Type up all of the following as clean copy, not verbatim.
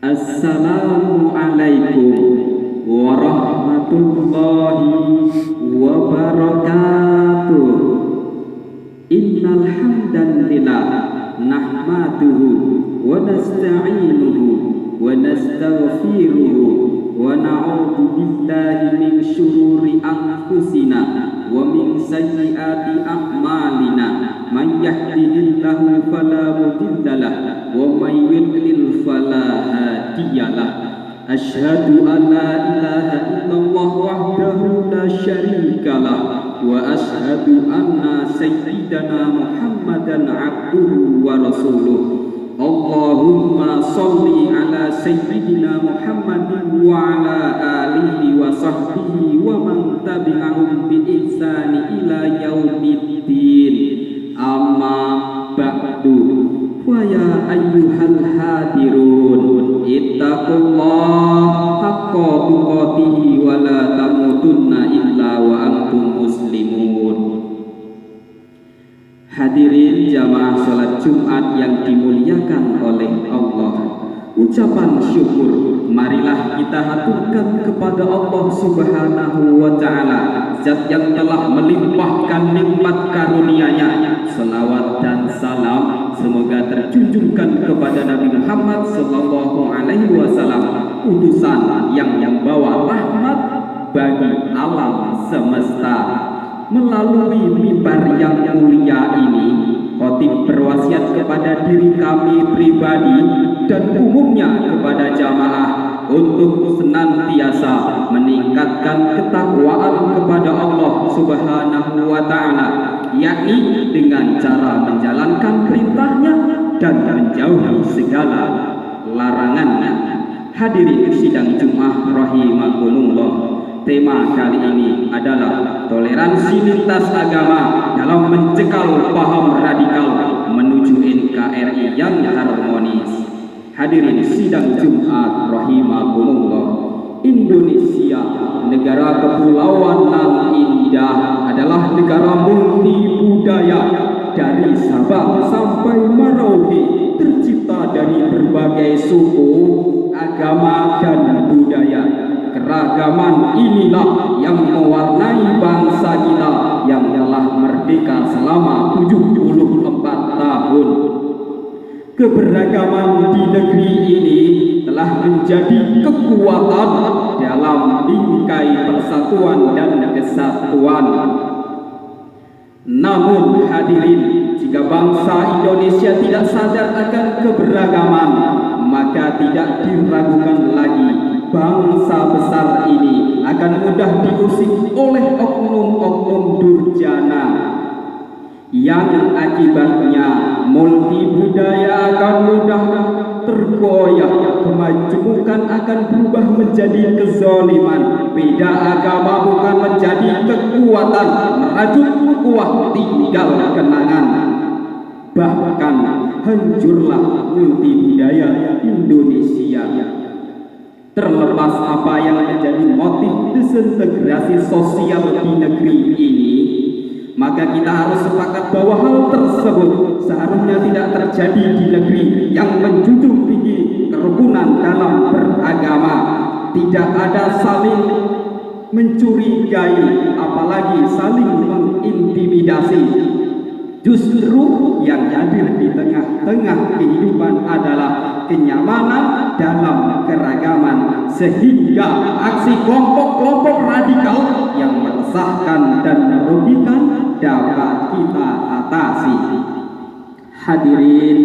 Assalamualaikum warahmatullahi wabarakatuh. Innal hamdalillah nahmaduhu wa nasta'inuhu wa nastaghfiruhu wa na'udzu billahi min syururi anfusina wa min sayyiati a'malina. Man yahdihillahu fala mudhillalah wa man yudlil fala hadiyalah. Asyhadu an la ilaha illallah wahdahu la syarikalah wa asyhadu anna sayyidana Muhammadan abduhu wa rasuluh. Allahumma sholli ala sayyidina Muhammadin wa ala alihi wa sahbihi wa man tabi'ahum bi ihsani ila yaumiddin. Amma ba'du. Wa ya ayyuhal hadirun ittaqullaha haqqa tuqatih wa la tamutunna illa wa antum muslimun. Hadirin jamaah salat Jumat yang dimuliakan oleh Allah, ucapan syukur marilah kita haturkan kepada Allah Subhanahu wa ta'ala, Zat yang telah melimpahkan nikmat karunia-Nya. Selawat dan salam semoga terjunjungkan kepada Nabi Muhammad sallallahu alaihi wasallam, utusan yang membawa rahmat bagi alam semesta. Melalui mimbar yang mulia ini, khotib berwasiat kepada diri kami pribadi dan umumnya kepada jamaah untuk senantiasa meningkatkan ketakwaan kepada Allah Subhanahu wa ta'ala, yakni dengan cara menjalankan perintahnya dan menjauhi segala larangannya. Hadirin sidang Jumat rahimakumullah. Tema kali ini adalah toleransi lintas agama dalam mencekal paham radikal menuju NKRI yang harmonis. Hadirin sidang Jumat rahimakumullah. Indonesia, negara kepulauan nan indah, adalah negara multi budaya. Dari Sabang sampai Merauke tercipta dari berbagai suku, agama dan budaya. Keragaman inilah yang mewarnai bangsa kita yang telah merdeka selama 74 tahun. Keberagaman di negeri ini telah menjadi kekuatan dalam bingkai persatuan dan kesatuan. Namun hadirin, jika bangsa Indonesia tidak sadar akan keberagaman, maka tidak diragukan lagi bangsa besar ini akan mudah diusik oleh oknum-oknum durjana, yang akibatnya multi budaya akan mudah tergoyah, kemajemukan akan berubah menjadi kezaliman, beda agama bukan menjadi kekuatan, merajut ukhuwah tinggal kenangan. Bahkan hancurlah multi budaya Indonesia. Terlepas apa yang menjadi motif disintegrasi sosial di negeri ini, maka kita harus sepakat bahwa hal tersebut seharusnya tidak terjadi di negeri yang menjunjung tinggi kerukunan dalam beragama. Tidak ada saling mencurigai, apalagi saling mengintimidasi. Justru yang hadir di tengah-tengah kehidupan adalah kenyamanan dalam keragaman, sehingga aksi kelompok-kelompok radikal yang meresahkan dan merugikan dapat kita atasi. Hadirin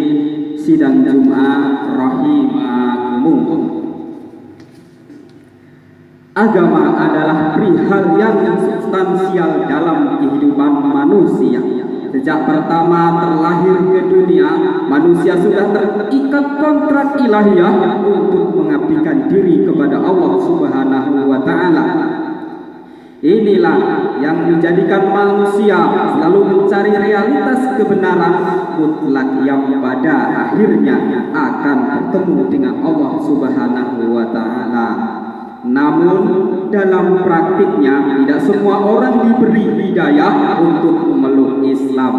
sidang Jumat rahimakumullah. Agama adalah perihal yang substansial dalam kehidupan manusia. Sejak pertama terlahir ke dunia, manusia sudah terikat kontrak ilahiyah untuk mengabdikan diri kepada Allah Subhanahu wa ta'ala. Inilah yang menjadikan manusia selalu mencari realitas kebenaran mutlak yang pada akhirnya akan bertemu dengan Allah Subhanahu wa ta'ala. Namun dalam praktiknya tidak semua orang diberi hidayah untuk memeluk Islam.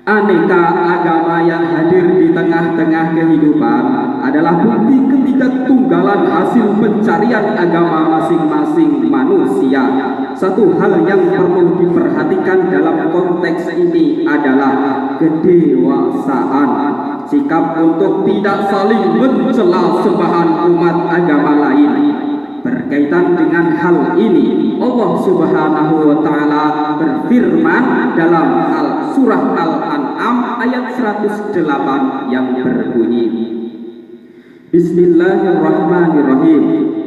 Aneka agama yang hadir di tengah-tengah kehidupan adalah bukti ketidaktunggalan hasil pencarian agama masing-masing manusia. Satu hal yang perlu diperhatikan dalam konteks ini adalah kedewasaan, sikap untuk tidak saling mencela sembahan umat agama lain. Berkaitan dengan hal ini, Allah Subhanahu wa taala berfirman dalam surah Al-An'am ayat 108 yang berbunyi, Bismillahirrahmanirrahim.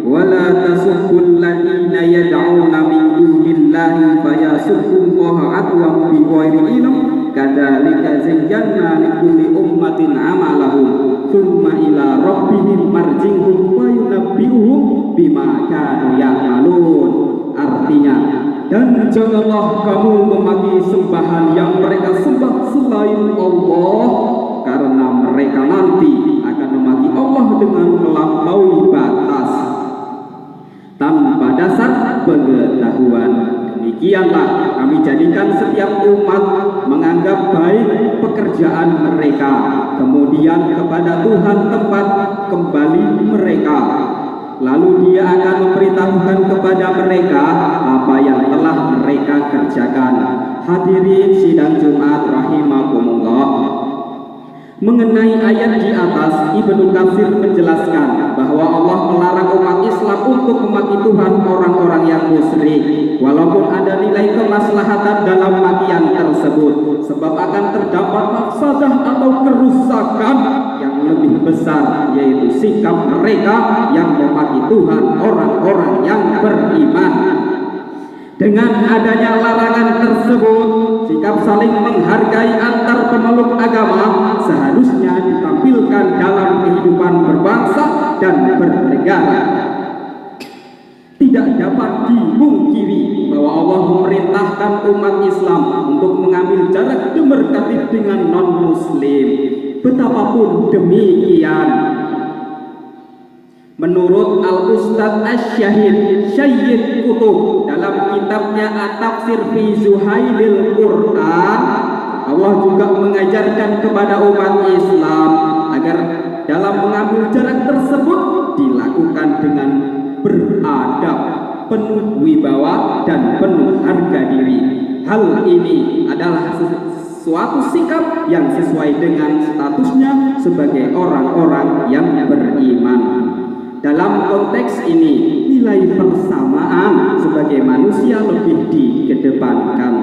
Wala tasubbul ladzina yad'una min dunillahi fayasubbullaha adwan bighairi ilm kadzalika zayyana likulli ummatin amalahum tsumma ila rabbihim marji'uhum wa yunabbi'uhum bima kanu ya'malun. Artinya, dan janganlah kamu memaki sembahan yang mereka sembah selain Allah, karena mereka nanti akan memaki Allah dengan melampaui batas tanpa dasar pengetahuan. Demikianlah kami jadikan setiap umat menganggap baik pekerjaan mereka, kemudian kepada Tuhan tempat kembali mereka. Lalu Dia akan memberitahukan kepada mereka apa yang telah mereka kerjakan. Hadirin sidang Jumat rahimakumullah. Mengenai ayat di atas, Ibnu Katsir menjelaskan bahwa Allah melarang umat Islam untuk memaki Tuhan orang-orang yang musyrik, walaupun ada nilai kemaslahatan dalam makian tersebut, sebab akan terdapat mafsadah atau kerusakan yang lebih besar, yaitu sikap mereka yang memaki Tuhan orang-orang yang beriman. Dengan adanya larangan tersebut, sikap saling menghargai antar pemeluk agama seharusnya ditampilkan dalam kehidupan berbangsa dan bernegara. Tidak dapat dimungkiri bahwa Allah memerintahkan umat Islam untuk mengambil jarak demarkatif dengan non-muslim. Betapapun demikian, menurut Al-Ustadz Asy-Syahid Sayyid Qutb dalam kitabnya At-Tafsir fi Zuhailil Quran, Allah juga mengajarkan kepada umat Islam agar dalam mengambil jarak tersebut dilakukan dengan beradab, penuh wibawa dan penuh harga diri. Hal ini adalah suatu sikap yang sesuai dengan statusnya sebagai orang-orang yang beriman. Dalam konteks ini, nilai persamaan sebagai manusia lebih dikedepankan.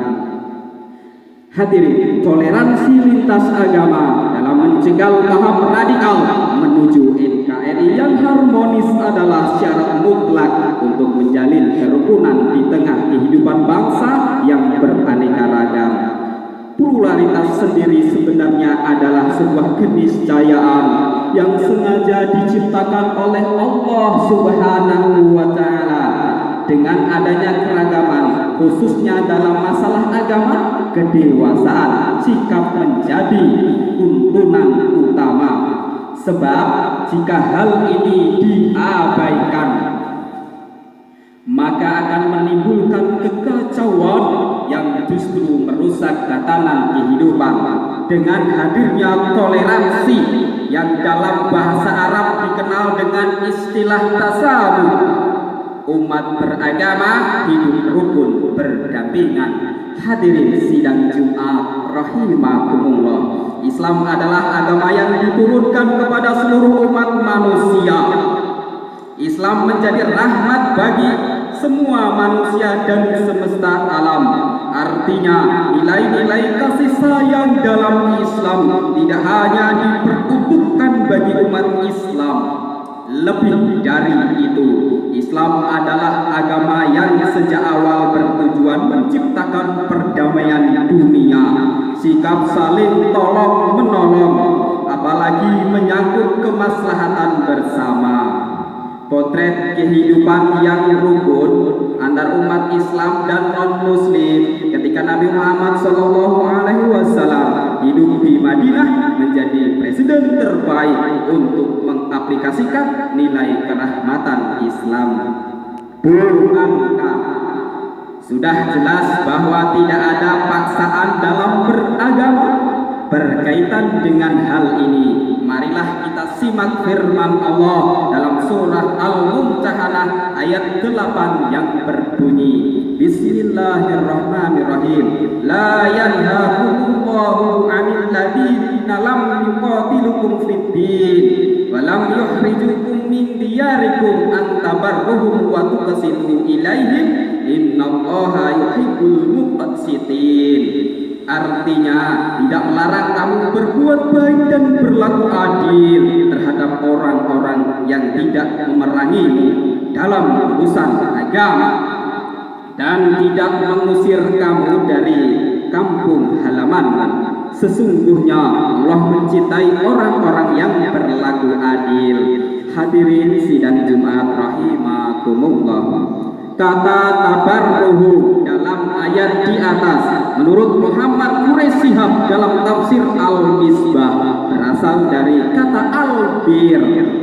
Hadirin, toleransi lintas agama dalam mencegah paham radikal menuju NKRI yang harmonis adalah syarat mutlak untuk menjalin kerukunan di tengah kehidupan bangsa yang beraneka ragam. Pluralitas sendiri sebenarnya adalah sebuah keniscayaan yang sengaja diciptakan oleh Allah Subhanahu wa taala. Dengan adanya keragaman, khususnya dalam masalah agama, kedewasaan sikap menjadi tuntunan utama. Sebab jika hal ini diabaikan, maka akan menimbulkan kekacauan yang justru merusak tatanan kehidupan. Dengan hadirnya toleransi yang dalam bahasa Arab dikenal dengan istilah tasawuf, umat beragama hidup rukun berdampingan. Hadirin sidang Jumat rahimakumullah, Islam adalah agama yang diturunkan kepada seluruh umat manusia. Islam menjadi rahmat bagi semua manusia dan semesta alam. Artinya, nilai-nilai kasih sayang dalam Islam tidak hanya diperuntukkan bagi umat Islam. Lebih dari itu, Islam adalah agama yang sejak awal bertujuan menciptakan perdamaian dunia. Sikap saling tolong-menolong, apalagi menyangkut kemaslahatan bersama. Potret kehidupan yang rukun antar umat Islam dan non-Muslim ketika Nabi Muhammad SAW hidup di Madinah menjadi presiden terbaik untuk mengaplikasikan nilai kerahmatan Islam. Bukankah sudah jelas bahwa tidak ada paksaan dalam beragama? Berkaitan dengan hal ini, marilah kita simak firman Allah dalam surah Al-Mumtahanah ayat 8 yang berbunyi, Bismillahirrahmanirrahim. La yanhaakumullahu 'anil ladzina lam yuqatilukum fid din wa lam yukhrijukum min diyarikum an tabarruhum wa tuqsitu ilaihim innallaha yuhibbul muqsitin. Artinya, tidak melarang kamu berbuat baik dan berlaku adil terhadap orang-orang yang tidak memerangimu dalam urusan agama dan tidak mengusir kamu dari kampung halaman. Sesungguhnya Allah mencintai orang-orang yang berlaku adil. Hadirin sidang Jumat rahimakumullah. Kata tabarruhu dalam ayat di atas menurut Muhammad Quraish Shihab dalam tafsir Al-Misbah berasal dari kata albir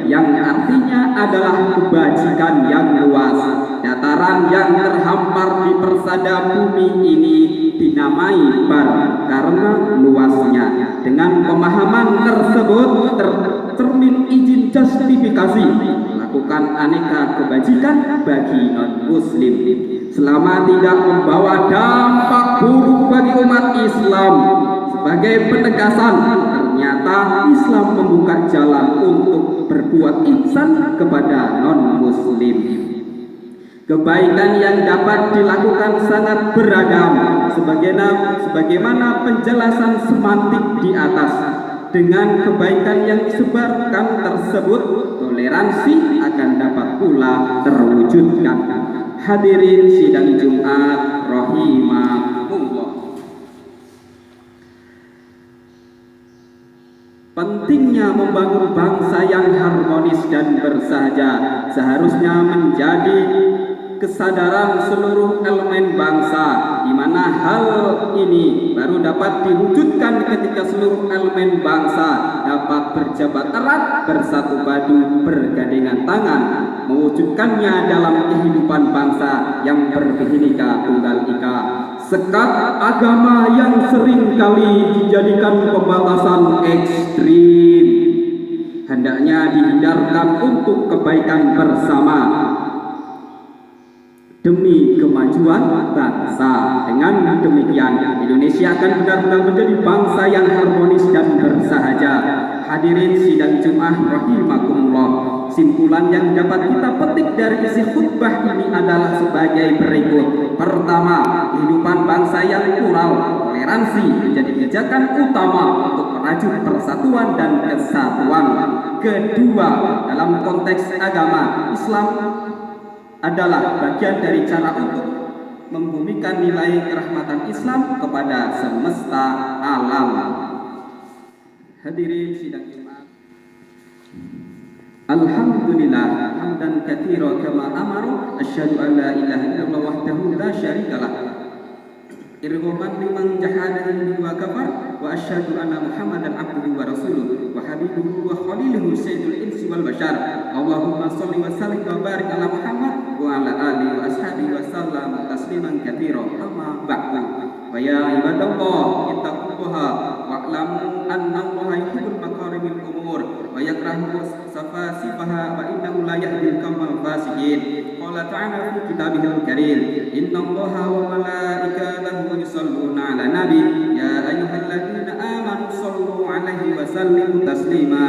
yang artinya adalah kebajikan yang luas. Dataran yang terhampar di persada bumi ini dinamai bar karena luasnya. Dengan pemahaman tersebut tercermin izin justifikasi melakukan aneka kebajikan bagi non-muslim selama tidak membawa dampak buruk bagi umat Islam. Sebagai penegasan, ternyata Islam membuka jalan untuk berbuat ihsan kepada non-muslim. Kebaikan yang dapat dilakukan sangat beragam, sebagaimana penjelasan semantik di atas. Dengan kebaikan yang disebarkan tersebut, toleransi akan dapat pula terwujudkan. Hadirin sidang Jumat rahimakumullah. Pentingnya membangun bangsa yang harmonis dan bersahaja seharusnya menjadi kesadaran seluruh elemen bangsa, di mana hal ini baru dapat diwujudkan ketika seluruh elemen bangsa dapat berjabat erat, bersatu padu, bergandengan tangan, mewujudkannya dalam kehidupan bangsa yang berbhinneka tunggal ika. Sekat agama yang seringkali dijadikan pembatasan ekstrim hendaknya dihindarkan untuk kebaikan bersama demi kemajuan bangsa. Dengan demikian, Indonesia akan benar-benar menjadi bangsa yang harmonis dan bersahaja. Hadirin sidang Jumat rahimakumullah. Simpulan yang dapat kita petik dari isi khutbah ini adalah sebagai berikut. Pertama, kehidupan bangsa yang plural, toleransi menjadi pijakan utama untuk merajut persatuan dan kesatuan. Kedua, dalam konteks agama, Islam adalah bagian dari cara untuk membumikan nilai kerahmatan Islam kepada semesta alam. Hadirin sidang Jumat. Alhamdulillah hamdan katsiran kama amaru asyhadu an la ilaha illallah wahdahu la syarikalah irghaman liman jahadahu wa kafar wa asyhadu anna Muhammadan abduhu wa rasuluhu wa habibuhu wa khaliluhu sayyidul insi wal bashar. Allahumma shalli wa sallim wa barik ala Muhammad wa ala alihi wa ashabihi wa sallam tasliman katsiran. Amma ba'du. Wa ya ibadallah ittaqullaha wa'lamu anna Allaha yuhibbul makarimil umur wa yakrahu safasifaha wa innahu la yahdil qaumal fasiqin. Qala ta'ala fi kitabihil karim, innallaha wa malaikatahu yusholluna 'alan nabi ya ayyuhalladzina amanu shallu 'alaihi wa sallimu taslima.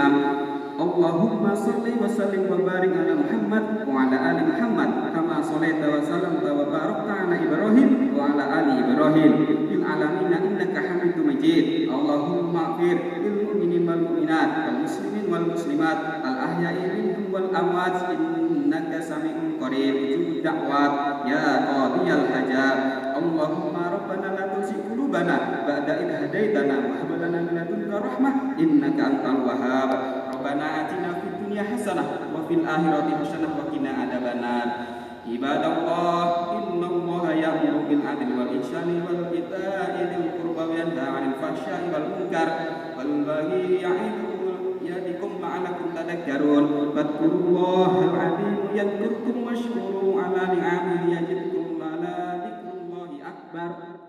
Allahumma shalli wa sallim wa barik ala Muhammad wa ala ali Muhammad kama shallaita wa sallamta wa barakta ala Ibrahim wa ala ali Ibrahim fil alamin innaka Hamidum Majid. Allahumma ighfir lil mu'minin wal mu'minat wal muslimin wal muslimat al ahya'i minhum wal amwat innaka sami'un qarib mujibud da'wat ya qadiyal hajat. Allahumma rabbana la tuzigh qulubana ba'da idh hadaitana wa hab lana min ladunka rahmah innaka antal wahhab. Rabbana atina fid dunya hasanah wa fil akhirati hasanah wa qina adzabannar. Ibadallah, innallaha ya'muru bil 'adli wal ihsani wal ita'i dzil qurba wa yanha 'anil fahsya'i wal munkar wal baghi ya'idukum la'allakum tadhakkarun. Fadhkurullahal 'azim yadhkurkum washkuru 'ala ni'amihi yazidkum wa la dzikrullahi akbar.